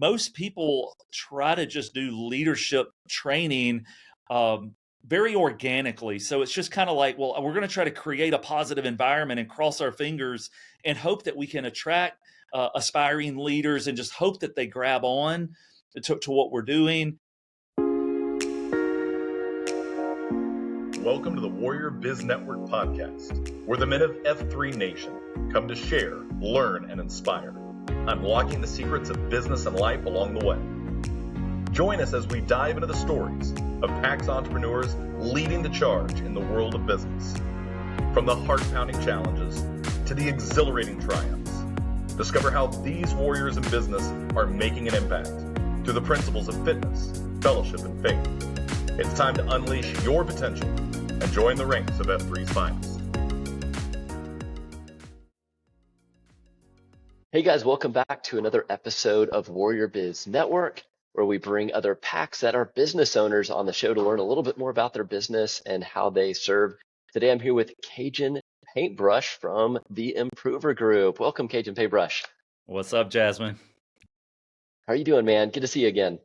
most people try to just do leadership training very organically. So it's just kind of like, well, we're going to try to create a positive environment and cross our fingers and hope that we can attract aspiring leaders and just hope that they grab on to what we're doing. Welcome to the Warrior Biz Network podcast, where the men of F3 Nation come to share, learn, and inspire, unlocking the secrets of business and life along the way. Join us as we dive into the stories of PAX entrepreneurs leading the charge in the world of business. From the heart-pounding challenges to the exhilarating triumphs, discover how these warriors in business are making an impact through the principles of fitness, fellowship, and faith. It's time to unleash your potential and join the ranks of F3's finest. Hey guys, welcome back to another episode of Warrior Biz Network, where we bring other PAX that are business owners on the show to learn a little bit more about their business and how they serve. Today I'm here with Cajun Paintbrush from the Improver Group. Welcome, Cajun Paintbrush. What's up, Jasmine? How are you doing, man? Good to see you again.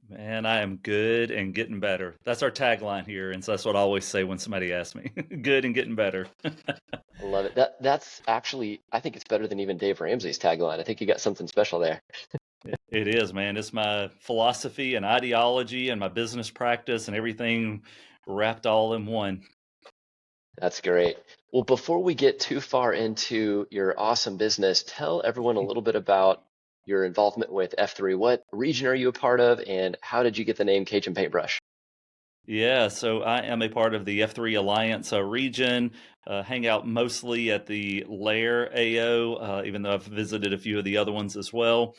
Man, I am good and getting better. That's our tagline here, and so that's what I always say when somebody asks me. Good and getting better. I love it. That's actually, I think it's better than even Dave Ramsey's tagline. I think you got something special there. It is, man. It's my philosophy and ideology and my business practice and everything wrapped all in one. That's great. Well, before we get too far into your awesome business, tell everyone a little bit about your involvement with F3. What region are you a part of, and how did you get the name Cajun Paintbrush? Yeah, so I am a part of the F3 Alliance region, hang out mostly at the Lair AO, even though I've visited a few of the other ones as well.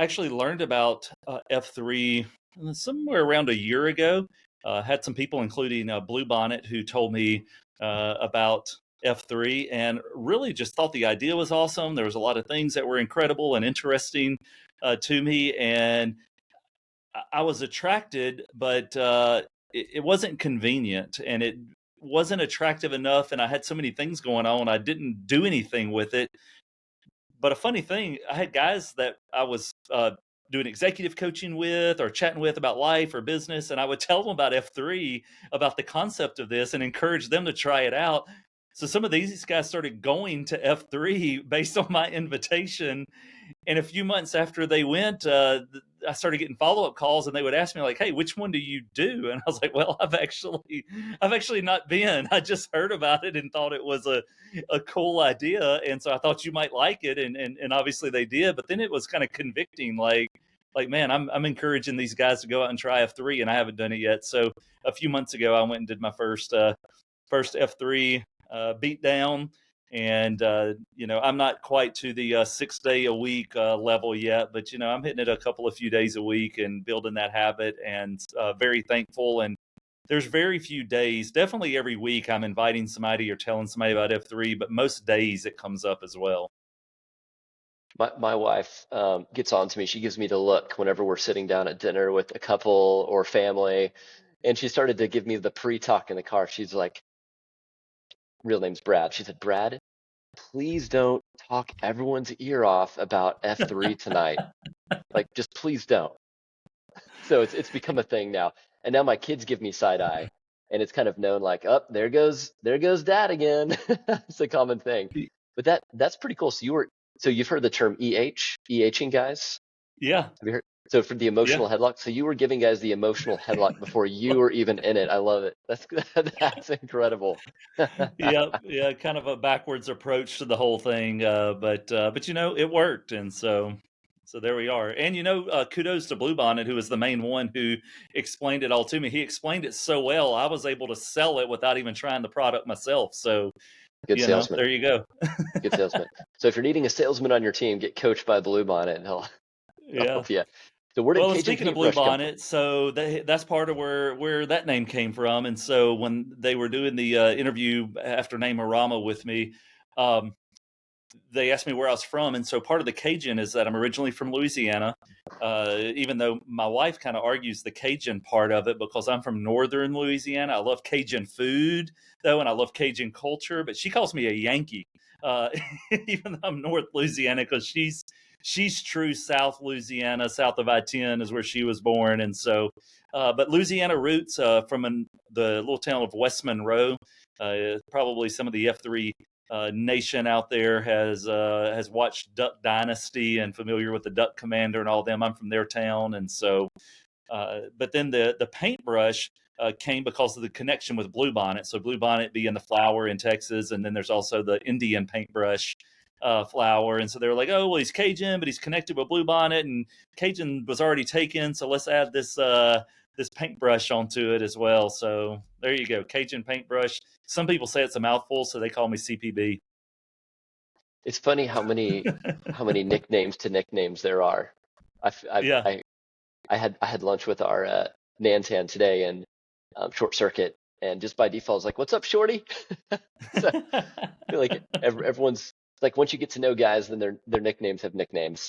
Actually learned about F3 somewhere around a year ago. Had some people, including Bluebonnet, who told me about F3 and really just thought the idea was awesome. There was a lot of things that were incredible and interesting to me, and I was attracted, but it wasn't convenient and it wasn't attractive enough. And I had so many things going on, I didn't do anything with it. But a funny thing, I had guys that I was doing executive coaching with or chatting with about life or business, and I would tell them about F3, about the concept of this, and encourage them to try it out. So some of these guys started going to F3 based on my invitation. And a few months after they went, I started getting follow-up calls, and they would ask me like, "Hey, which one do you do?" And I was like, "Well, I've actually not been. I just heard about it and thought it was a cool idea, and so I thought you might like it." And obviously they did. But then it was kind of convicting, like man, I'm encouraging these guys to go out and try F3, and I haven't done it yet. So a few months ago, I went and did my first F3 beat down. And, I'm not quite to the 6-day-a-week level yet, but, I'm hitting it a couple of few days a week and building that habit, and very thankful. And there's very few days, definitely every week, I'm inviting somebody or telling somebody about F3, but most days it comes up as well. My wife gets on to me. She gives me the look whenever we're sitting down at dinner with a couple or family. And she started to give me the pre-talk in the car. She's like, real name's Brad. She said, "Brad, please don't talk everyone's ear off about F3 tonight. Like, just please don't." So it's become a thing now. And now my kids give me side eye, and it's kind of known like, "Oh, there goes Dad again." It's a common thing. But that's pretty cool. So you've heard the term EHing, guys? Yeah. Have you heard? So for the emotional headlock, so you were giving guys the emotional headlock before you were even in it. I love it. That's incredible. Yeah, kind of a backwards approach to the whole thing, but it worked, and so there we are. And kudos to Bluebonnet, who was the main one who explained it all to me. He explained it so well, I was able to sell it without even trying the product myself. So good salesman. There you go. Good salesman. So if you're needing a salesman on your team, get coached by Bluebonnet, and he'll help you. So where did Cajun speaking of Bluebonnet, so that's part of where that name came from. And so when they were doing the interview after Name-A-Rama with me, they asked me where I was from. And so part of the Cajun is that I'm originally from Louisiana, even though my wife kind of argues the Cajun part of it because I'm from northern Louisiana. I love Cajun food, though, and I love Cajun culture. But she calls me a Yankee, even though I'm North Louisiana, because she's she's true South Louisiana, south of I-10 is where she was born. And so, but Louisiana roots the little town of West Monroe. Probably some of the F3 nation out there has watched Duck Dynasty and familiar with the Duck Commander and all them. I'm from their town, and so. But then the paintbrush came because of the connection with Bluebonnet. So Bluebonnet being the flower in Texas, and then there's also the Indian paintbrush flower. And so they were like, oh, well, he's Cajun, but he's connected with Bluebonnet, and Cajun was already taken, so let's add this paintbrush onto it as well. So there you go, Cajun Paintbrush. Some people say it's a mouthful, so they call me CPB. It's funny how many nicknames to nicknames there are. Yeah. I had lunch with our Nantan today and Short Circuit, and just by default, it's like, "What's up, Shorty?" So I feel like everyone's like, once you get to know guys, then their nicknames have nicknames.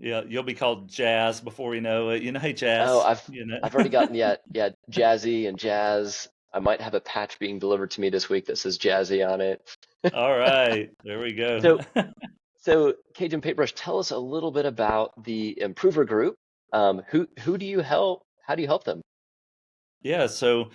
Yeah, you'll be called Jazz before you know it. Hey, Oh, Jazz. I've already gotten Jazzy and Jazz. I might have a patch being delivered to me this week that says Jazzy on it. All right, there we go. So Cajun Paintbrush, tell us a little bit about the Improver Group. Who do you help? How do you help them? Yeah, so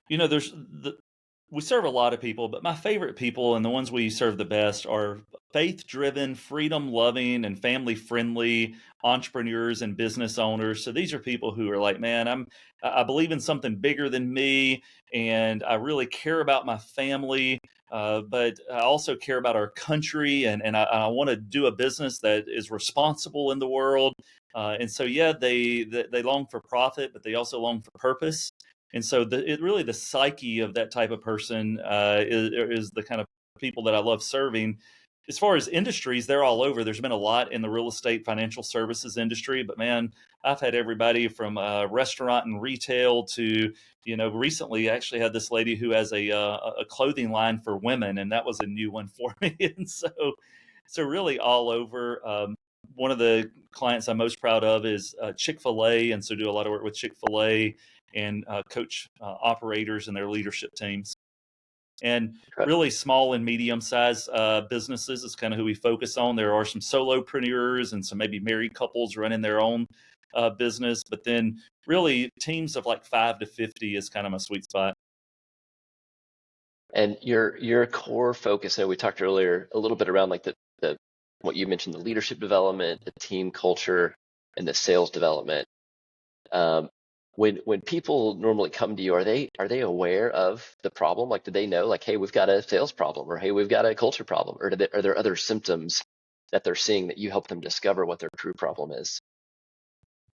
we serve a lot of people, but my favorite people and the ones we serve the best are faith-driven, freedom-loving, and family-friendly entrepreneurs and business owners. So these are people who are like, man, I believe in something bigger than me, and I really care about my family, but I also care about our country, and I want to do a business that is responsible in the world. And so, yeah, they long for profit, but they also long for purpose. And so really the psyche of that type of person is the kind of people that I love serving. As far as industries, they're all over. There's been a lot in the real estate financial services industry, but man, I've had everybody from restaurant and retail to, recently I actually had this lady who has a clothing line for women, and that was a new one for me. And so really all over. One of the clients I'm most proud of is Chick-fil-A, and so do a lot of work with Chick-fil-A and coach operators and their leadership teams. And really small and medium-sized businesses is kind of who we focus on. There are some solopreneurs and some maybe married couples running their own business, but then really teams of like 5 to 50 is kind of my sweet spot. And your core focus, we talked earlier a little bit around like the what you mentioned, the leadership development, the team culture, and the sales development. When people normally come to you, are they aware of the problem? Like, do they know, like, hey, we've got a sales problem, or hey, we've got a culture problem, or are there other symptoms that they're seeing that you help them discover what their true problem is?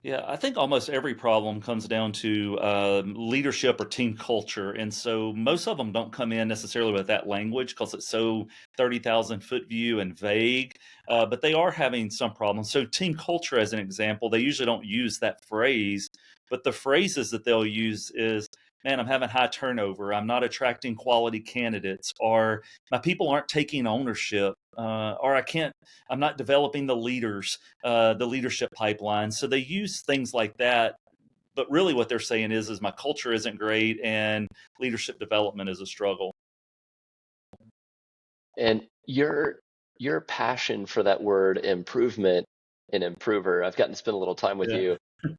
Yeah, I think almost every problem comes down to leadership or team culture. And so most of them don't come in necessarily with that language because it's so 30,000 foot view and vague, but they are having some problems. So team culture, as an example, they usually don't use that phrase, but the phrases that they'll use is, man, I'm having high turnover. I'm not attracting quality candidates, or my people aren't taking ownership, or I'm not developing the leadership pipeline. So they use things like that. But really what they're saying is my culture isn't great and leadership development is a struggle. And your passion for that word improvement and improver, I've gotten to spend a little time with you,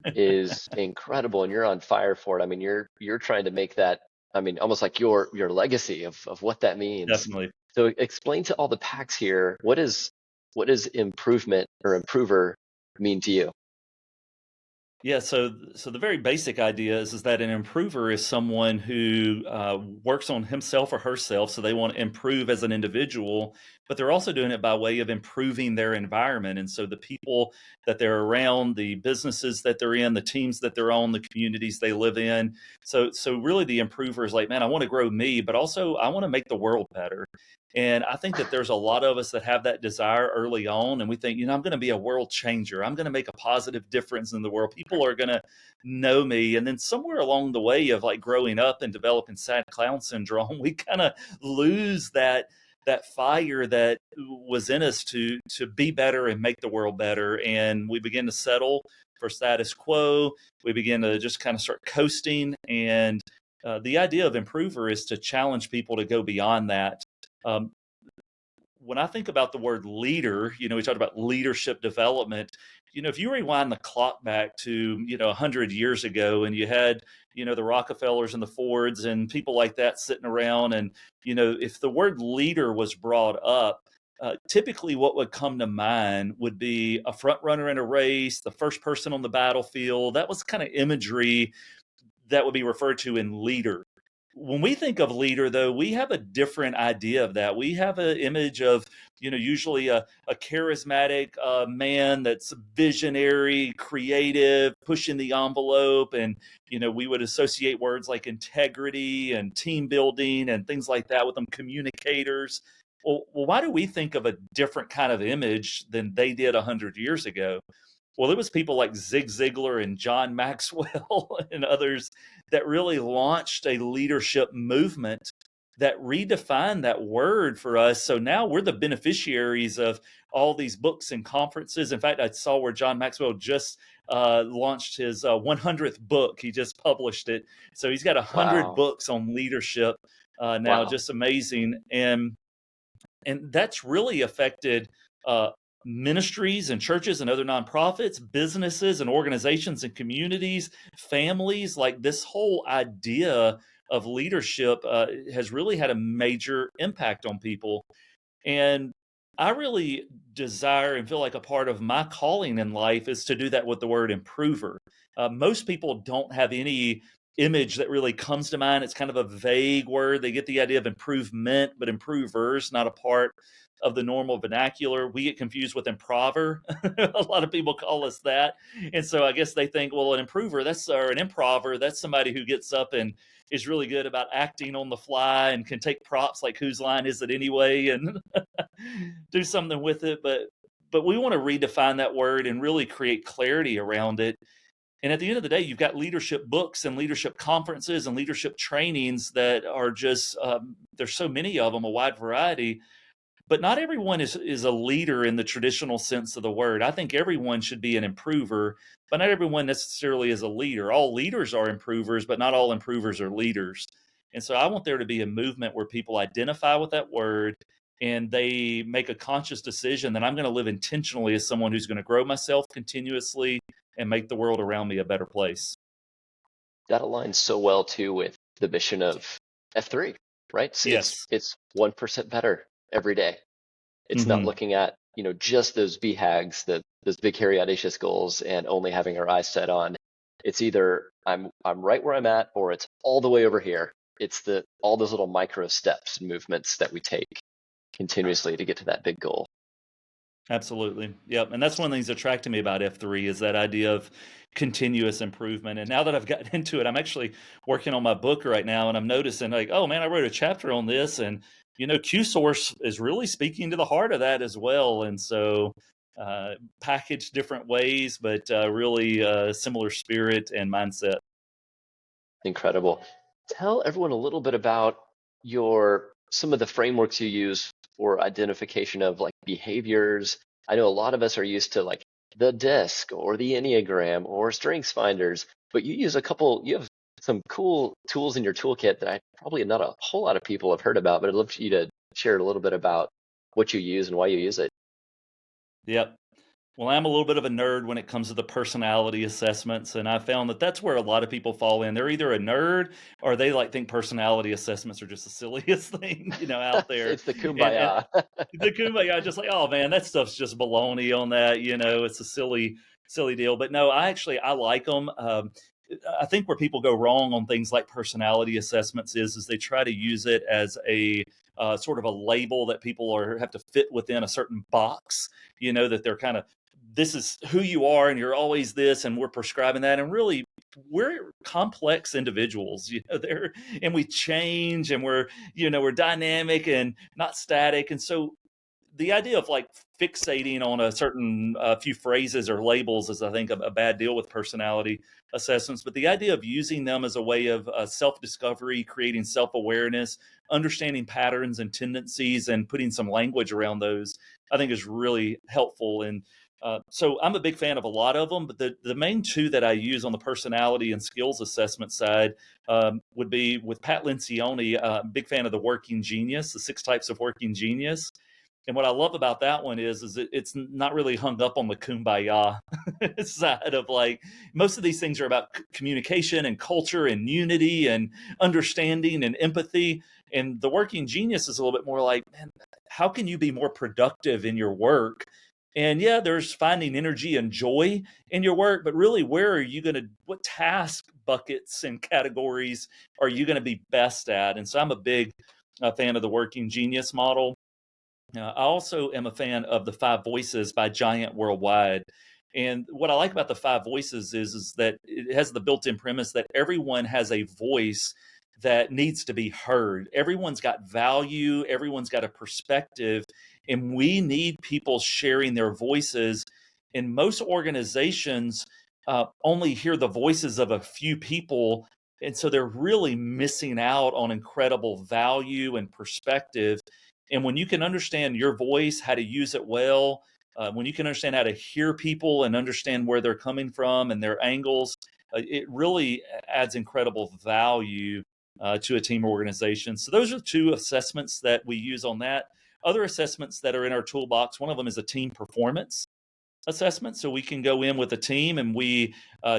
is incredible, and you're on fire for it. I mean, you're trying to make that, I mean, almost like your legacy of what that means. Definitely. So explain to all the PAX here, what does improvement or improver mean to you? Yeah, so the very basic idea is that an improver is someone who works on himself or herself, so they want to improve as an individual, but they're also doing it by way of improving their environment. And so the people that they're around, the businesses that they're in, the teams that they're on, the communities they live in. So really the improver is like, man, I want to grow me, but also I want to make the world better. And I think that there's a lot of us that have that desire early on, and we think, I'm going to be a world changer. I'm going to make a positive difference in the world. People are going to know me. And then somewhere along the way of like growing up and developing sad clown syndrome, we kind of lose that fire that was in us to be better and make the world better. And we begin to settle for status quo. We begin to just kind of start coasting. And the idea of improver is to challenge people to go beyond that. when I think about the word leader, we talked about leadership development. If you rewind the clock back to, 100 years ago, and you had, the Rockefellers and the Fords and people like that sitting around, and, if the word leader was brought up, typically what would come to mind would be a front runner in a race, the first person on the battlefield. That was kind of imagery that would be referred to in leader. When we think of leader, though, we have a different idea of that. We have an image of, usually a charismatic man that's visionary, creative, pushing the envelope. And, we would associate words like integrity and team building and things like that with them, communicators. Well, why do we think of a different kind of image than they did 100 years ago? Well, it was people like Zig Ziglar and John Maxwell and others that really launched a leadership movement that redefined that word for us. So now we're the beneficiaries of all these books and conferences. In fact, I saw where John Maxwell just launched his 100th book. He just published it. So he's got 100 Wow. books on leadership now, Wow. just amazing. And that's really affected ministries and churches and other nonprofits, businesses and organizations and communities, families. Like, this whole idea of leadership has really had a major impact on people. And I really desire and feel like a part of my calling in life is to do that with the word improver. Most people don't have any image that really comes to mind. It's kind of a vague word. They get the idea of improvement, but improvers, not a part of the normal vernacular. We get confused with improver. A lot of people call us that. And so I guess they think, well, an improver, or an improver, that's somebody who gets up and is really good about acting on the fly and can take props like whose line is it anyway and do something with it. But we want to redefine that word and really create clarity around it. And at the end of the day, you've got leadership books and leadership conferences and leadership trainings that are just, there's so many of them, a wide variety. But not everyone is a leader in the traditional sense of the word. I think everyone should be an improver, but not everyone necessarily is a leader. All leaders are improvers, but not all improvers are leaders. And so I want there to be a movement where people identify with that word and they make a conscious decision that I'm going to live intentionally as someone who's going to grow myself continuously and make the world around me a better place. That aligns so well too with the mission of F3, right? Yes. It's 1% better every day. It's not Mm-hmm. looking at, just those BHAGs, those big, hairy, audacious goals, and only having our eyes set on. It's either I'm right where I'm at, or it's all the way over here. It's all those little micro steps and movements that we take continuously to get to that big goal. Absolutely. Yep. And that's one of the things that attracted me about F3 is that idea of continuous improvement. And now that I've gotten into it, I'm actually working on my book right now, and I'm noticing like, oh man, I wrote a chapter on this, and Q Source is really speaking to the heart of that as well. And so packaged different ways, but really similar spirit and mindset. Incredible. Tell everyone a little bit about some of the frameworks you use for identification of like behaviors. I know a lot of us are used to like the DISC or the Enneagram or Strengths Finders, but you have some cool tools in your toolkit that probably not a whole lot of people have heard about, but I'd love for you to share a little bit about what you use and why you use it. Yep. Well, I'm a little bit of a nerd when it comes to the personality assessments, and I found that that's where a lot of people fall in. They're either a nerd or they think personality assessments are just the silliest thing, out there. It's the And kumbaya. the kumbaya, just like, oh man, that stuff's just baloney on that. It's a silly deal. But no, I like them. I think where people go wrong on things like personality assessments is they try to use it as a sort of a label that people have to fit within a certain box. That they're kind of, this is who you are and you're always this, and we're prescribing that. And really, we're complex individuals, and we change, and we're dynamic and not static. And so the idea of like fixating on a certain few phrases or labels is, I think, a bad deal with personality assessments. But the idea of using them as a way of self-discovery, creating self-awareness, understanding patterns and tendencies, and putting some language around those, I think is really helpful. And so I'm a big fan of a lot of them, but the main two that I use on the personality and skills assessment side would be with Pat Lencioni, big fan of the Working Genius, the 6 types of Working Genius. And what I love about that one is it's not really hung up on the kumbaya side of like most of these things are about communication and culture and unity and understanding and empathy. And the working genius is a little bit more like, man, how can you be more productive in your work? And yeah, there's finding energy and joy in your work, but really, where are you going to, what task buckets and categories are you going to be best at? And so I'm a big fan of the working genius model. I also am a fan of the Five Voices by Giant Worldwide. And what I like about the Five Voices is that it has the built-in premise that everyone has a voice that needs to be heard. Everyone's got value, everyone's got a perspective, and we need people sharing their voices. And most organizations only hear the voices of a few people. And so they're really missing out on incredible value and perspective. And when you can understand your voice, how to use it well, when you can understand how to hear people and understand where they're coming from and their angles, it really adds incredible value to a team or organization. So those are two assessments that we use on that. Other assessments that are in our toolbox, one of them is a team performance assessment. So we can go in with a team and we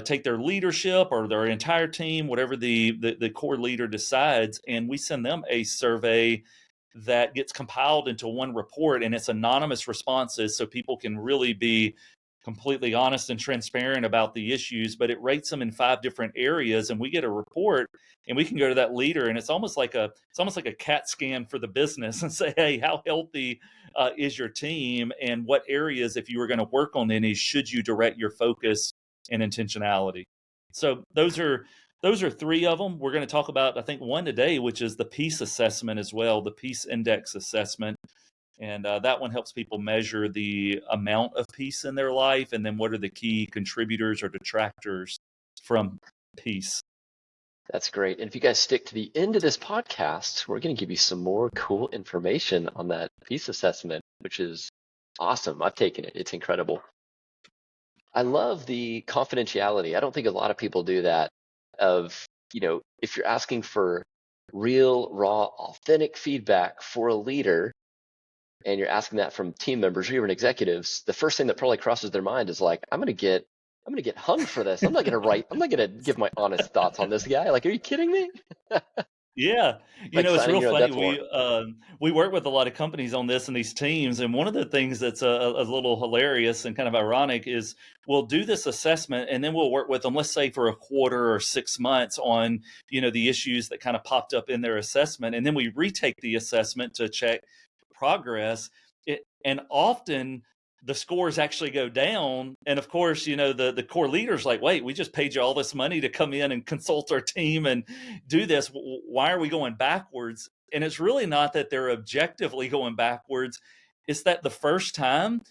take their leadership or their entire team, whatever the core leader decides, and we send them a survey that gets compiled into one report, and it's anonymous responses so people can really be completely honest and transparent about the issues, but it rates them in 5 different areas, and we get a report and we can go to that leader, and it's almost like a CAT scan for the business and say, hey, how healthy is your team, and what areas, if you were going to work on any, should you direct your focus and intentionality. So those are 3 of them. We're going to talk about, I think, one today, which is the peace assessment as well, the peace index assessment. And that one helps people measure the amount of peace in their life, and then what are the key contributors or detractors from peace. That's great. And if you guys stick to the end of this podcast, we're going to give you some more cool information on that peace assessment, which is awesome. I've taken it. It's incredible. I love the confidentiality. I don't think a lot of people do that of, if you're asking for real, raw, authentic feedback for a leader, and you're asking that from team members or even executives, the first thing that probably crosses their mind is like, I'm gonna get hung for this. I'm not gonna give my honest thoughts on this guy. Like, are you kidding me? Yeah, Like it's signing real your own funny. death warrant. We work with a lot of companies on this and these teams, and one of the things that's a little hilarious and kind of ironic is we'll do this assessment and then we'll work with them, let's say for a quarter or 6 months on the issues that kind of popped up in their assessment, and then we retake the assessment to check progress. And often the scores actually go down. And of course, the core leader's like, wait, we just paid you all this money to come in and consult our team and do this. Why are we going backwards? And it's really not that they're objectively going backwards. It's that the first time,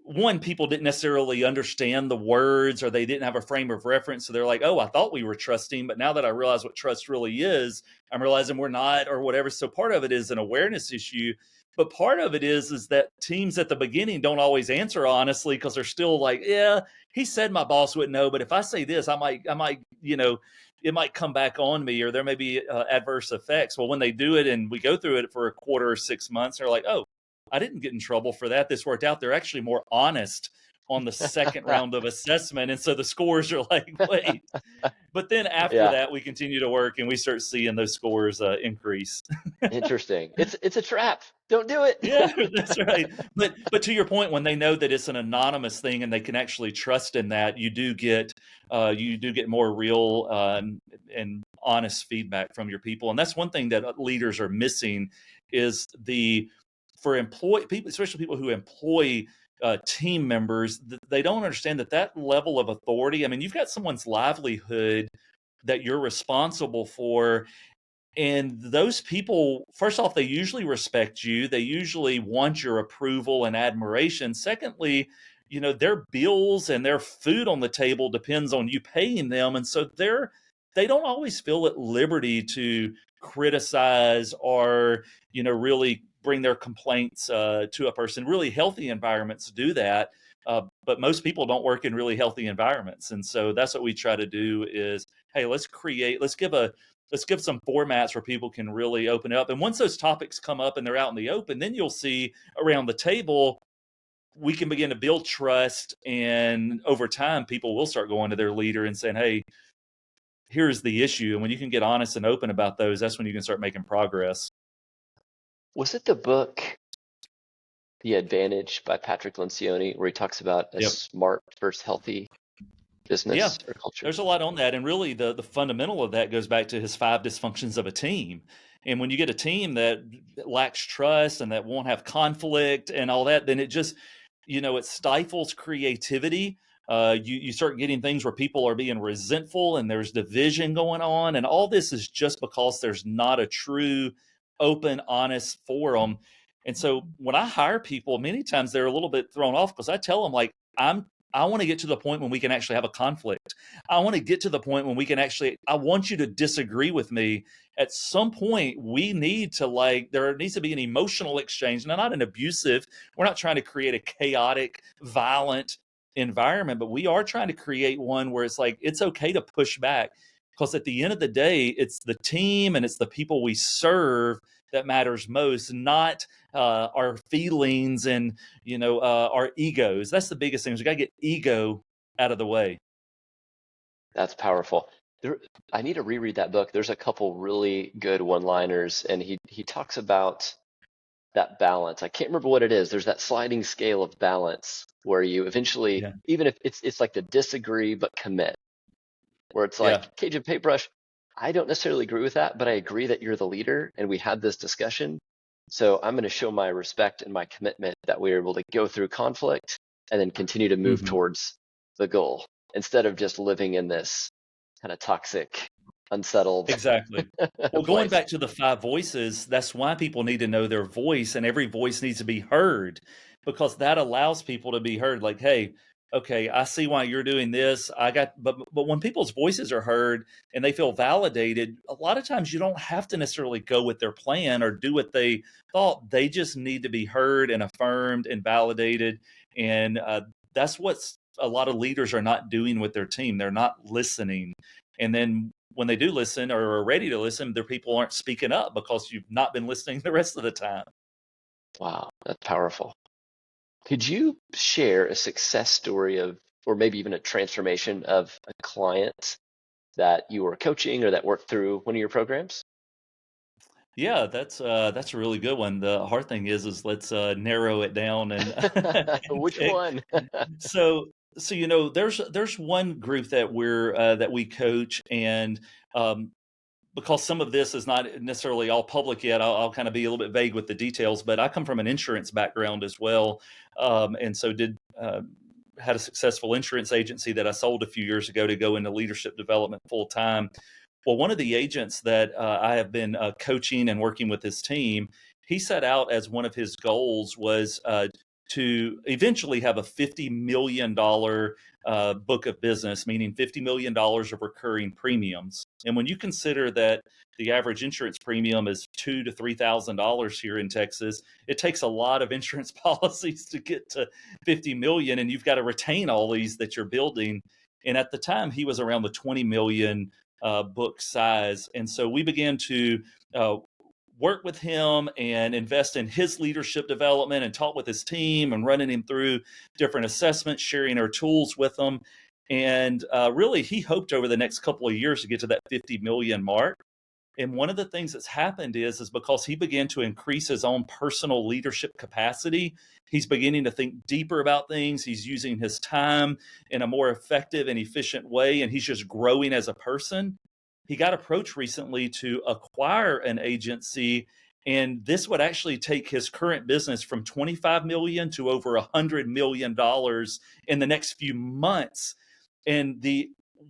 one, people didn't necessarily understand the words or they didn't have a frame of reference. So they're like, oh, I thought we were trusting, but now that I realize what trust really is, I'm realizing we're not, or whatever. So part of it is an awareness issue. But part of it is that teams at the beginning don't always answer honestly because they're still like, yeah, he said my boss wouldn't know, but if I say this, I might, it might come back on me, or there may be adverse effects. Well, when they do it and we go through it for a quarter or 6 months, they're like, oh, I didn't get in trouble for that. This worked out. They're actually more honest on the second round of assessment. And so the scores are like, wait. But then after that, we continue to work and we start seeing those scores increase. Interesting. It's a trap. Don't do it. Yeah, that's right. But to your point, when they know that it's an anonymous thing and they can actually trust in that, you do get more real and honest feedback from your people. And that's one thing that leaders are missing is for employee people, especially people who employ team members, they don't understand that level of authority. I mean, you've got someone's livelihood that you're responsible for. And those people, first off, they usually respect you. They usually want your approval and admiration. Secondly, their bills and their food on the table depends on you paying them. And so they don't always feel at liberty to criticize or, really bring their complaints to a person. Really healthy environments do that. But most people don't work in really healthy environments. And so that's what we try to do is, hey, let's give a let's give some formats where people can really open up. And once those topics come up and they're out in the open, then you'll see around the table, we can begin to build trust. And over time, people will start going to their leader and saying, hey, here's the issue. And when you can get honest and open about those, that's when you can start making progress. Was it the book The Advantage by Patrick Lencioni, where he talks about a smart versus healthy business or culture? There's a lot on that. And really the fundamental of that goes back to his 5 dysfunctions of a team. And when you get a team that lacks trust and that won't have conflict and all that, then it just, it stifles creativity. You start getting things where people are being resentful and there's division going on. And all this is just because there's not a true, open, honest forum. And so when I hire people, many times they're a little bit thrown off because I tell them, like, I want to get to the point when we can actually have a conflict. I want to get to the point when we can I want you to disagree with me. At some point, we need to there needs to be an emotional exchange, not an abusive. We're not trying to create a chaotic, violent environment, but we are trying to create one where it's like, it's okay to push back, because at the end of the day, it's the team and it's the people we serve that matters most, not our feelings and our egos. That's the biggest thing. We got to get ego out of the way. That's powerful. I need to reread that book. There's a couple really good one-liners, and he talks about that balance. I can't remember what it is. There's that sliding scale of balance where you eventually, even if it's like the disagree but commit, where it's like, Cajun Paintbrush, I don't necessarily agree with that, but I agree that you're the leader and we had this discussion. So I'm going to show my respect and my commitment that we're able to go through conflict and then continue to move towards the goal, instead of just living in this kind of toxic, unsettled. Exactly. Well, going back to the 5 voices, that's why people need to know their voice, and every voice needs to be heard, because that allows people to be heard. Like, hey, okay, I see why you're doing this. But when people's voices are heard and they feel validated, a lot of times you don't have to necessarily go with their plan or do what they thought. They just need to be heard and affirmed and validated. And that's what a lot of leaders are not doing with their team. They're not listening. And then when they do listen or are ready to listen, their people aren't speaking up because you've not been listening the rest of the time. Wow, that's powerful. Could you share a success story or maybe even a transformation of a client that you were coaching or that worked through one of your programs? Yeah, that's a really good one. The hard thing is let's narrow it down and Which one? So there's one group that we coach, and because some of this is not necessarily all public yet, I'll kind of be a little bit vague with the details. But I come from an insurance background as well, and so had a successful insurance agency that I sold a few years ago to go into leadership development full time. Well, one of the agents that I have been coaching and working with his team, he set out as one of his goals was to eventually have a $50 million book of business, meaning $50 million of recurring premiums. And when you consider that the average insurance premium is $2,000 to $3,000 here in Texas, it takes a lot of insurance policies to get to 50 million, and you've got to retain all these that you're building. And at the time, he was around the 20 million book size. And so we began to work with him and invest in his leadership development and talk with his team and running him through different assessments, sharing our tools with him. And really, he hoped over the next couple of years to get to that 50 million mark. And one of the things that's happened is because he began to increase his own personal leadership capacity, he's beginning to think deeper about things. He's using his time in a more effective and efficient way, and he's just growing as a person. He got approached recently to acquire an agency, and this would actually take his current business from 25 million to over $100 million in the next few months. And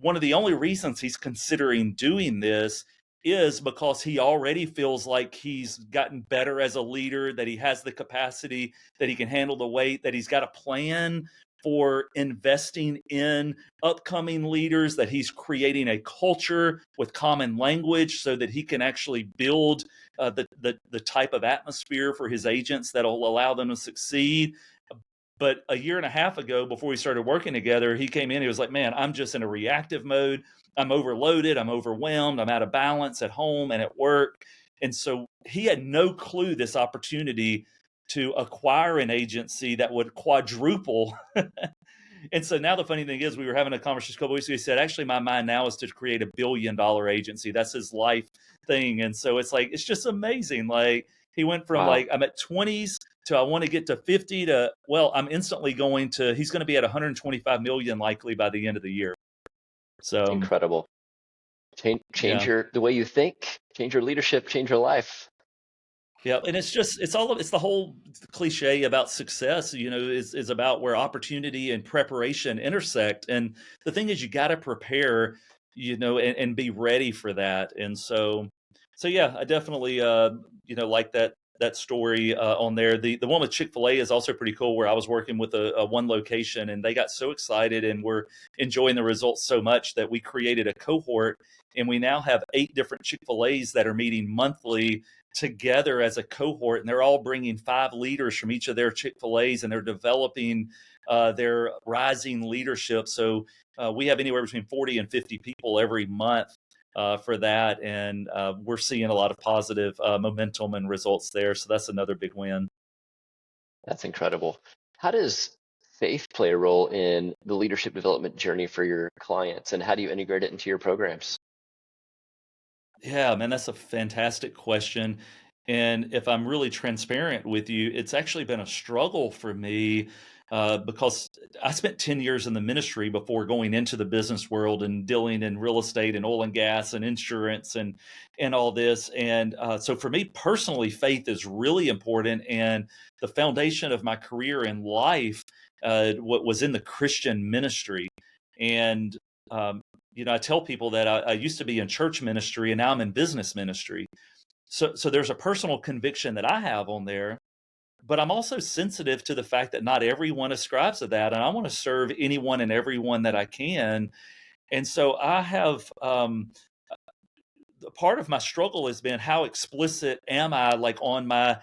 one of the only reasons he's considering doing this is because he already feels like he's gotten better as a leader, that he has the capacity, that he can handle the weight, that he's got a plan for investing in upcoming leaders, that he's creating a culture with common language so that he can actually build the type of atmosphere for his agents that will allow them to succeed. But a year and a half ago, before we started working together, he came in, he was like, man, I'm just in a reactive mode. I'm overloaded, I'm overwhelmed, I'm out of balance at home and at work. And so he had no clue this opportunity to acquire an agency that would quadruple. And so now the funny thing is, we were having a conversation a couple weeks ago. He said, actually, my mind now is to create $1 billion agency. That's his life thing. And so it's like, it's just amazing. Like he went from Wow. like, I'm at 20s to I want to get to 50 to, well, I'm instantly going to, he's going to be at 125 million likely by the end of the year. So Incredible. Change yeah. the way you think, change your leadership, change your life. Yeah, and it's the whole cliche about success, is about where opportunity and preparation intersect. And the thing is, you got to prepare, and be ready for that. And so yeah, I definitely like that story on there. The one with Chick-fil-A is also pretty cool, where I was working with a one location, and they got so excited and were enjoying the results so much that we created a cohort, and we now have 8 different Chick-fil-A's that are meeting monthly together as a cohort, and they're all bringing 5 leaders from each of their Chick-fil-A's, and they're developing their rising leadership. So we have anywhere between 40 and 50 people every month for that, and we're seeing a lot of positive momentum and results there. So that's another big win. That's incredible. How does faith play a role in the leadership development journey for your clients, and how do you integrate it into your programs? Yeah, man, that's a fantastic question. And if I'm really transparent with you, it's actually been a struggle for me because I spent 10 years in the ministry before going into the business world and dealing in real estate and oil and gas and insurance and all this. And so for me personally, faith is really important. And the foundation of my career in life what was in the Christian ministry. And I tell people that I used to be in church ministry and now I'm in business ministry. So there's a personal conviction that I have on there, but I'm also sensitive to the fact that not everyone ascribes to that, and I want to serve anyone and everyone that I can. And so I have part of my struggle has been, how explicit am I, like on my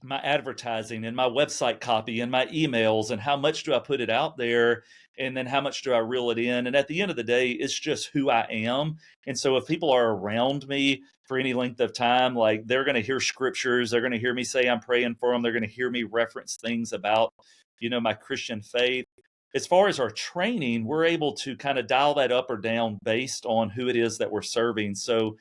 my advertising and my website copy and my emails, and how much do I put it out there, and then how much do I reel it in? And at the end of the day, it's just who I am. And so if people are around me for any length of time, like they're going to hear scriptures, they're going to hear me say I'm praying for them, they're going to hear me reference things about my Christian faith. As far as our training, we're able to kind of dial that up or down based on who it is that we're serving. So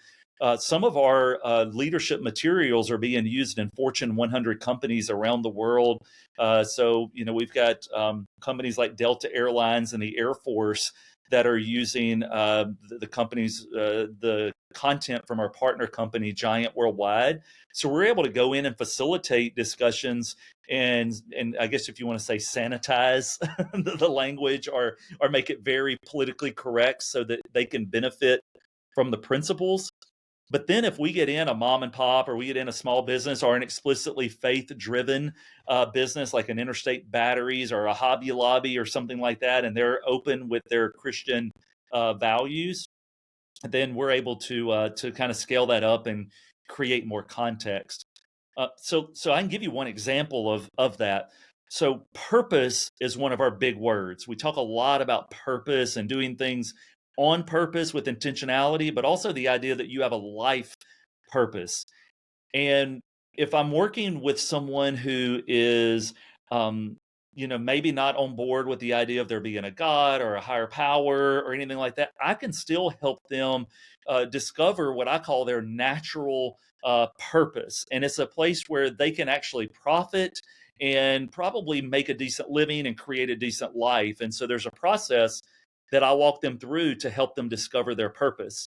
some of our leadership materials are being used in Fortune 100 companies around the world. So we've got companies like Delta Airlines and the Air Force that are using the companies, the content from our partner company, Giant Worldwide. So we're able to go in and facilitate discussions, and I guess if you want to say sanitize the language, or make it very politically correct so that they can benefit from the principles. But then if we get in a mom and pop, or we get in a small business, or an explicitly faith-driven business like an Interstate Batteries or a Hobby Lobby or something like that, and they're open with their Christian values, then we're able to kind of scale that up and create more context. So I can give you one example of that. So purpose is one of our big words. We talk a lot about purpose and doing things on purpose with intentionality, but also the idea that you have a life purpose. And if I'm working with someone who is, maybe not on board with the idea of there being a God or a higher power or anything like that, I can still help them discover what I call their natural purpose. And it's a place where they can actually profit and probably make a decent living and create a decent life. And so there's a process that I walk them through to help them discover their purpose.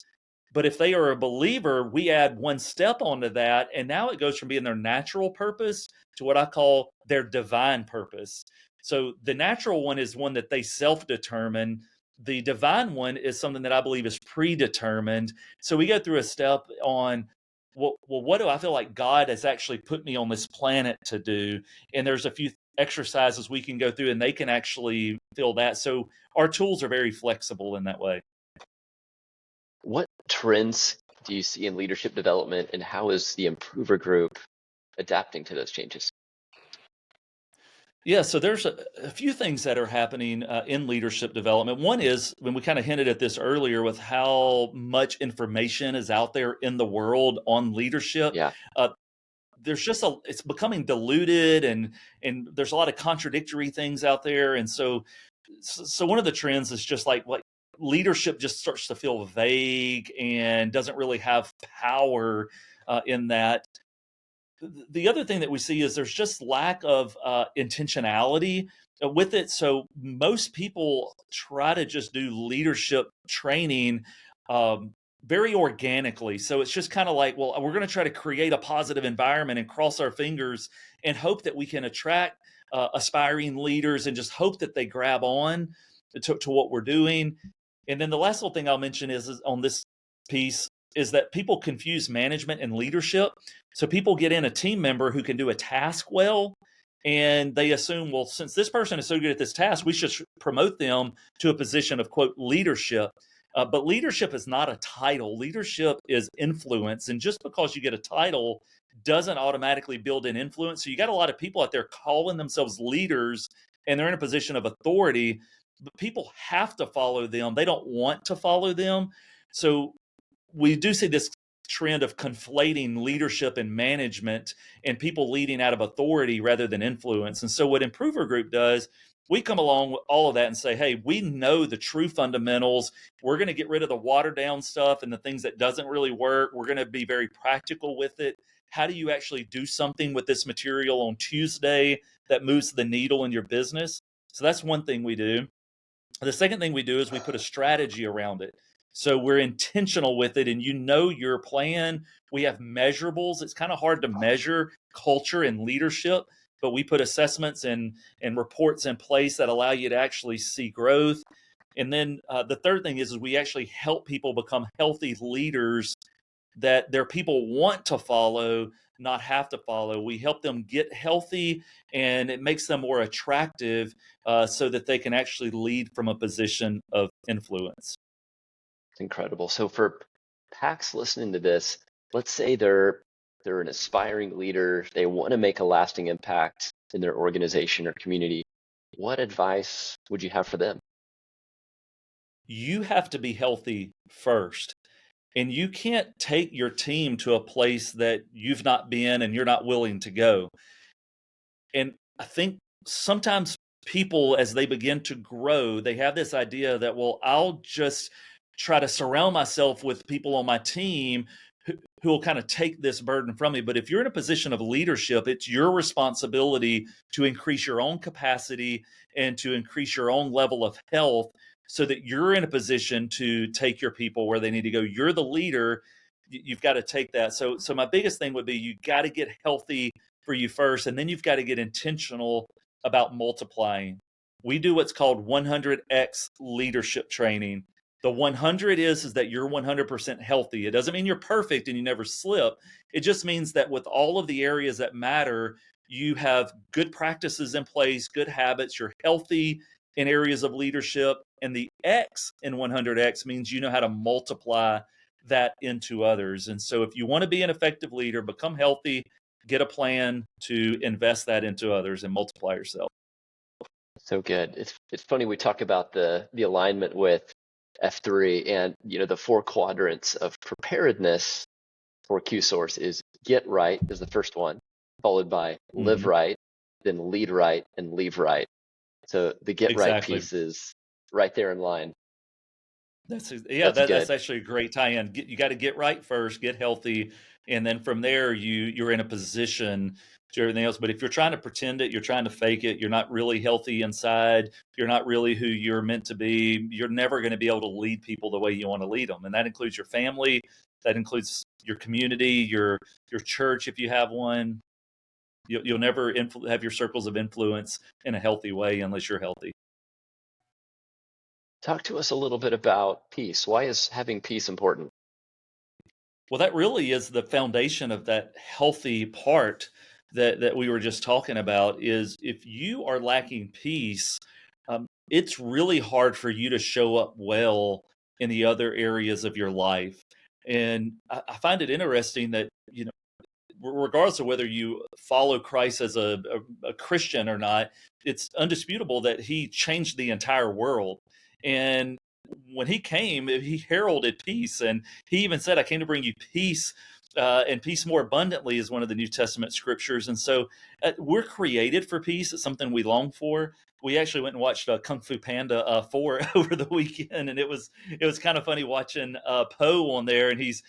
But if they are a believer, we add one step onto that. And now it goes from being their natural purpose to what I call their divine purpose. So the natural one is one that they self determine. The divine one is something that I believe is predetermined. So we go through a step on, well, what do I feel like God has actually put me on this planet to do? And there's a few exercises we can go through, and they can actually feel that. So our tools are very flexible in that way. What trends do you see in leadership development, and how is the Improver Group adapting to those changes? Yeah, so there's a few things that are happening in leadership development. One is when we kind of hinted at this earlier with how much information is out there in the world on leadership. Yeah, Uh, there's just it's becoming diluted, and there's a lot of contradictory things out there, and so one of the trends is just like leadership just starts to feel vague and doesn't really have power in that. The other thing that we see is there's just lack of intentionality with it. So most people try to just do leadership training um, very organically. So it's just kind of like, well, we're going to try to create a positive environment and cross our fingers and hope that we can attract aspiring leaders and just hope that they grab on to what we're doing. And then the last little thing I'll mention is on this piece is that people confuse management and leadership. So people get in a team member who can do a task well, and they assume, well, since this person is so good at this task, we should promote them to a position of, quote, leadership. But leadership is not a title. Leadership is influence. And just because you get a title doesn't automatically build in influence. So you got a lot of people out there calling themselves leaders, and they're in a position of authority, but people have to follow them. They don't want to follow them. So we do see this trend of conflating leadership and management and people leading out of authority rather than influence. And so what Improver Group does, we come along with all of that and say, hey, we know the true fundamentals. We're going to get rid of the watered down stuff and the things that doesn't really work. We're going to be very practical with it. How do you actually do something with this material on Tuesday that moves the needle in your business? So that's one thing we do. The second thing we do is we put a strategy around it. So we're intentional with it, and you know your plan. We have measurables. It's kind of hard to measure culture and leadership, but we put assessments and reports in place that allow you to actually see growth. And then the third thing is we actually help people become healthy leaders that their people want to follow, not have to follow. We help them get healthy, and it makes them more attractive so that they can actually lead from a position of influence. it's incredible. So for PAX listening to this, let's say they're an aspiring leader, they want to make a lasting impact in their organization or community. What advice would you have for them? You have to be healthy first. And you can't take your team to a place that you've not been and you're not willing to go. And I think sometimes people, as they begin to grow, they have this idea that, well, I'll just try to surround myself with people on my team who will kind of take this burden from me. But if you're in a position of leadership, it's your responsibility to increase your own capacity and to increase your own level of health so that you're in a position to take your people where they need to go. You're the leader. You've got to take that. So my biggest thing would be you got to get healthy for you first, and then you've got to get intentional about multiplying. We do what's called 100x leadership training. The 100 is that you're 100% healthy. It doesn't mean you're perfect and you never slip. It just means that with all of the areas that matter, you have good practices in place, good habits, you're healthy in areas of leadership. And the X in 100X means you know how to multiply that into others. And so if you want to be an effective leader, become healthy, get a plan to invest that into others and multiply yourself. So good. It's funny we talk about the alignment with F3 and the four quadrants of preparedness for Q source is get right is the first one, followed by live right, then lead right, and leave right. So the get right piece is right there in line. That's actually a great tie-in. You got to get right first, get healthy, and then from there you're in a position to everything else. But if you're trying to pretend it, you're trying to fake it, you're not really healthy inside, you're not really who you're meant to be, you're never going to be able to lead people the way you want to lead them. And that includes your family, that includes your community, your church if you have one. You'll never have your circles of influence in a healthy way unless you're healthy. Talk to us a little bit about peace. Why is having peace important? Well, that really is the foundation of that healthy part that we were just talking about. Is if you are lacking peace, it's really hard for you to show up well in the other areas of your life. And I find it interesting that regardless of whether you follow Christ as a Christian or not, it's undisputable that he changed the entire world. And when he came, he heralded peace, and he even said, "I came to bring you peace." And peace more abundantly is one of the New Testament scriptures. And so we're created for peace. It's something we long for. We actually went and watched Kung Fu Panda 4 over the weekend, and it was kind of funny watching Poe on there, and he's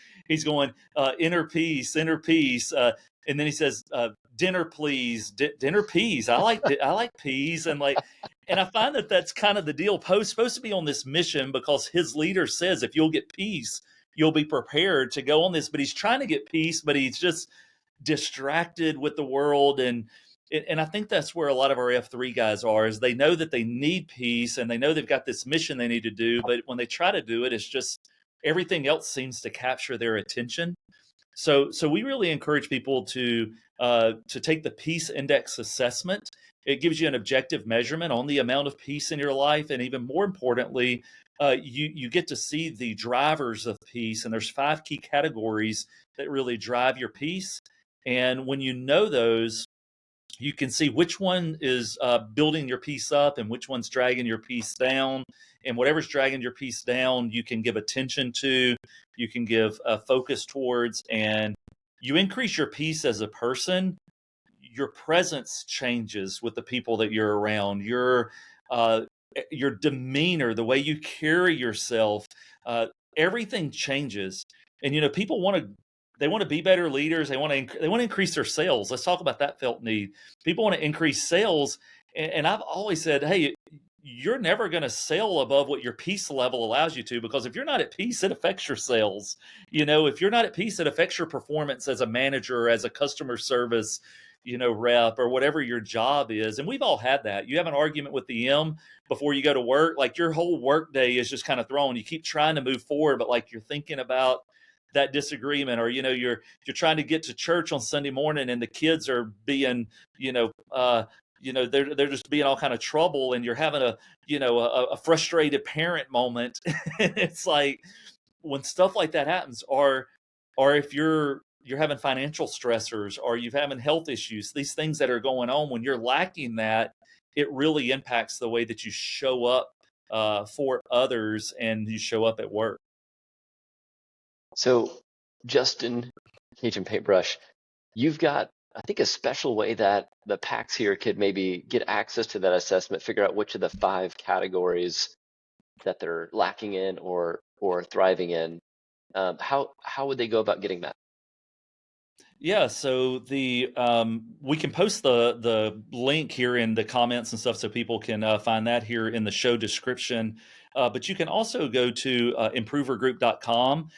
going inner peace, and then he says dinner please, dinner peas. I like peas, and I find that that's kind of the deal. Poe's supposed to be on this mission because his leader says if you'll get peace, you'll be prepared to go on this. But he's trying to get peace, but he's just distracted with the world. And I think that's where a lot of our F3 guys are, is they know that they need peace and they know they've got this mission they need to do. But when they try to do it, it's just everything else seems to capture their attention. So we really encourage people to take the Peace Index assessment. It gives you an objective measurement on the amount of peace in your life, and even more importantly, you get to see the drivers of peace. And there's 5 key categories that really drive your peace. And when you know those, you can see which one is building your peace up and which one's dragging your peace down. And whatever's dragging your peace down, you can give attention to, you can give focus towards, and you increase your peace as a person. Your presence changes with the people that you're around. Your demeanor, the way you carry yourself, everything changes. And people want to be better leaders. They want to increase their sales. Let's talk about that felt need. People want to increase sales, and I've always said, hey, you're never going to sell above what your peace level allows you to, because if you're not at peace, it affects your sales. If you're not at peace, it affects your performance as a manager, as a customer service, rep, or whatever your job is. And we've all had that. You have an argument with the M before you go to work, like your whole work day is just kind of thrown. You keep trying to move forward, but like you're thinking about that disagreement, or you're trying to get to church on Sunday morning, and the kids are being they're just being all kind of trouble, and you're having a frustrated parent moment. It's like when stuff like that happens, or if you're having financial stressors, or you're having health issues, these things that are going on, when you're lacking that, it really impacts the way that you show up for others and you show up at work. So, Justin, Cajun Paintbrush, you've got, I think, a special way that the PAX here could maybe get access to that assessment, figure out which of the 5 categories that they're lacking in or thriving in. How would they go about getting that? Yeah, so we can post the link here in the comments and stuff, so people can find that here in the show description. But you can also go to improvergroup.com.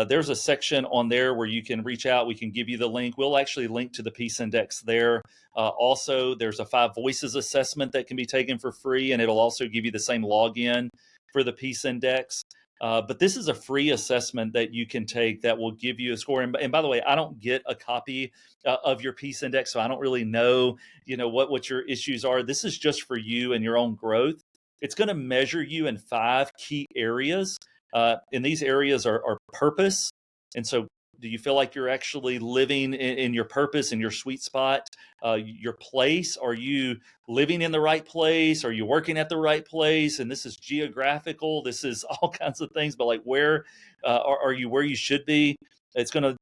There's a section on there where you can reach out. We can give you the link. We'll actually link to the Peace Index there. Also, there's a 5 Voices assessment that can be taken for free, and it'll also give you the same login for the Peace Index. But this is a free assessment that you can take that will give you a score. And by the way, I don't get a copy of your Peace Index, so I don't really know, what your issues are. This is just for you and your own growth. It's going to measure you in 5 key areas. And these areas are purpose. And so, do you feel like you're actually living in your purpose, in your sweet spot? Your place, are you living in the right place? Are you working at the right place? And this is geographical. This is all kinds of things. But like, where are you where you should be? It's going to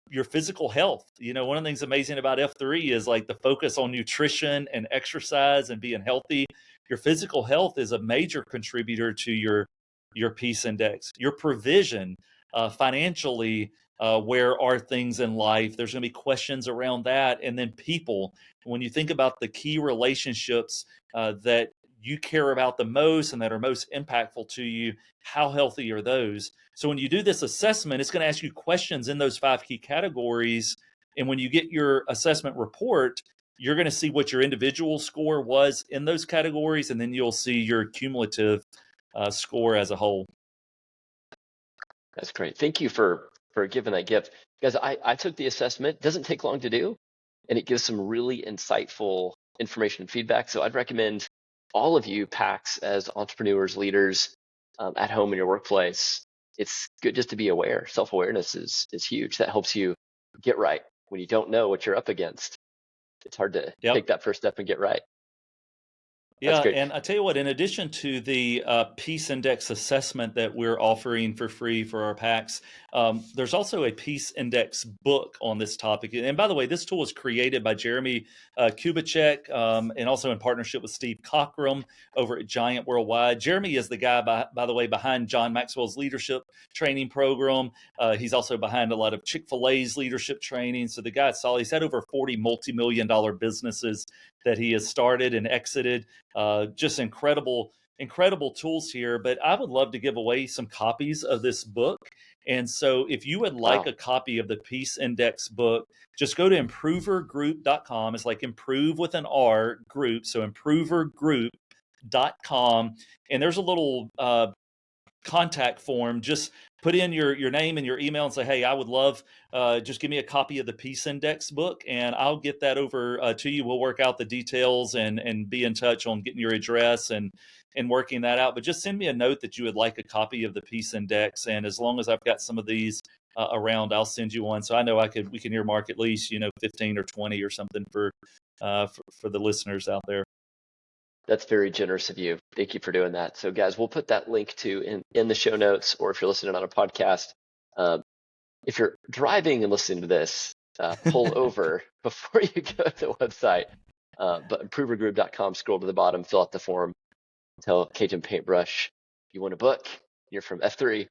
your physical health. One of the things amazing about F3 is like the focus on nutrition and exercise and being healthy. Your physical health is a major contributor to your Peace Index. Your provision financially, where are things in life? There's going to be questions around that. And then people, when you think about the key relationships that you care about the most and that are most impactful to you, how healthy are those? So when you do this assessment, it's going to ask you questions in those 5 key categories. And when you get your assessment report, you're going to see what your individual score was in those categories, and then you'll see your cumulative score as a whole. That's great. Thank you for giving that gift. Guys, I took the assessment. It doesn't take long to do, and it gives some really insightful information and feedback. So I'd recommend all of you, PAX, as entrepreneurs, leaders at home in your workplace. It's good just to be aware. Self-awareness is huge. That helps you get right when you don't know what you're up against, it's hard to Yep. take that first step and get right. That's Yeah, great. and I tell you what, in addition to the Peace Index assessment that we're offering for free for our PAX, there's also a Peace Index book on this topic. And by the way, this tool was created by Jeremy Kubicek and also in partnership with Steve Cockram over at Giant Worldwide. Jeremy is the guy, by the way, behind John Maxwell's leadership training program. He's also behind a lot of Chick-fil-A's leadership training. So the guy's solid. He's had over 40 multi-million-dollar businesses that he has started and exited. Just incredible tools here. But I would love to give away some copies of this book. And so if you would like a copy of the Peace Index book, just go to improvergroup.com. It's like improve with an R group. So improvergroup.com. And there's a little contact form. Just put in your name and your email and say, hey, I would love, just give me a copy of the Peace Index book and I'll get that over to you. We'll work out the details and be in touch on getting your address and working that out. But just send me a note that you would like a copy of the Peace Index. And as long as I've got some of these around, I'll send you one. So I know we can earmark at least, 15 or 20 or something for the listeners out there. That's very generous of you. Thank you for doing that. So guys, we'll put that link to in the show notes, or if you're listening on a podcast, if you're driving and listening to this, pull over before you go to the website. But improvergroup.com, scroll to the bottom, fill out the form, tell Cajun Paintbrush you want a book. You're from F3.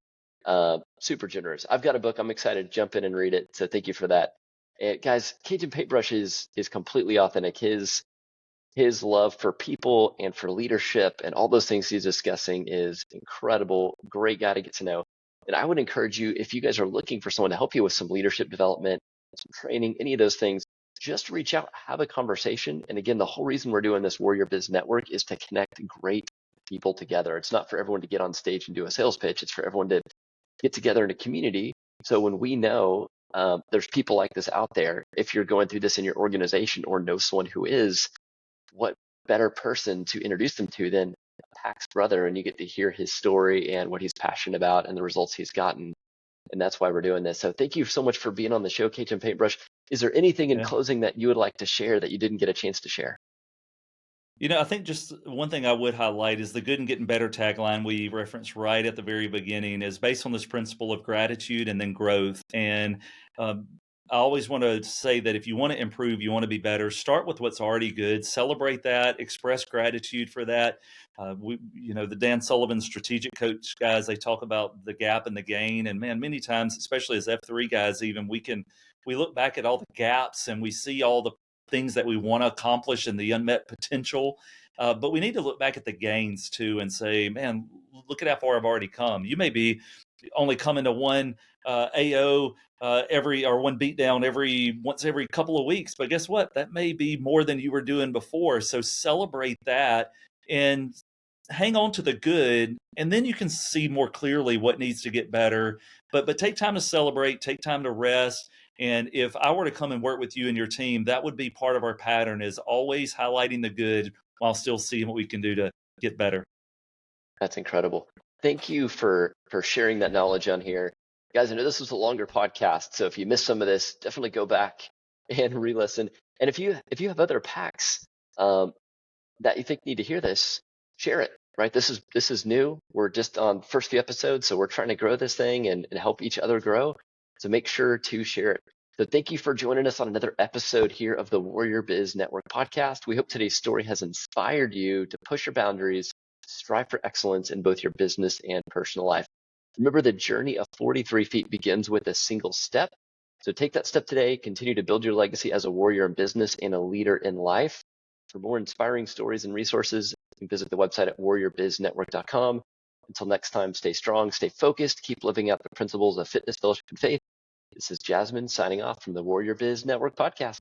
Super generous. I've got a book. I'm excited to jump in and read it. So thank you for that. And guys, Cajun Paintbrush is completely authentic. His love for people and for leadership and all those things he's discussing is incredible. Great guy to get to know. And I would encourage you, if you guys are looking for someone to help you with some leadership development, some training, any of those things, just reach out, have a conversation. And again, the whole reason we're doing this Warrior Biz Network is to connect great people together. It's not for everyone to get on stage and do a sales pitch. It's for everyone to get together in a community. So when we know there's people like this out there, if you're going through this in your organization or know someone who is, what better person to introduce them to than a PAX brother, and you get to hear his story and what he's passionate about and the results he's gotten. And that's why we're doing this. So thank you so much for being on the show, Cajun Paintbrush. Is there anything in closing that you would like to share that you didn't get a chance to share? I think just one thing I would highlight is the good and getting better tagline we referenced right at the very beginning is based on this principle of gratitude and then growth. And I always want to say that if you want to improve, you want to be better, start with what's already good, celebrate that, express gratitude for that. The Dan Sullivan strategic coach guys, they talk about the gap and the gain. And man, many times, especially as F3 guys, even we look back at all the gaps and we see all the things that we want to accomplish and the unmet potential. But we need to look back at the gains too and say, man, look at how far I've already come. You may be only coming to one AO one beatdown once every couple of weeks, but guess what? That may be more than you were doing before. So celebrate that and hang on to the good, and then you can see more clearly what needs to get better. But take time to celebrate, take time to rest. And if I were to come and work with you and your team, that would be part of our pattern, is always highlighting the good while still seeing what we can do to get better. That's incredible. Thank you for sharing that knowledge on here. Guys, I know this was a longer podcast, so if you missed some of this, definitely go back and re-listen. And if you have other PAX that you think need to hear this, share it, right? This is new. We're just on the first few episodes, so we're trying to grow this thing and help each other grow. So make sure to share it. So thank you for joining us on another episode here of the Warrior Biz Network podcast. We hope today's story has inspired you to push your boundaries, strive for excellence in both your business and personal life. Remember, the journey of 43 feet begins with a single step. So take that step today. Continue to build your legacy as a warrior in business and a leader in life. For more inspiring stories and resources, you can visit the website at warriorbiznetwork.com. Until next time, stay strong, stay focused, keep living out the principles of fitness, fellowship, and faith. This is Jasmine signing off from the Warrior Biz Network podcast.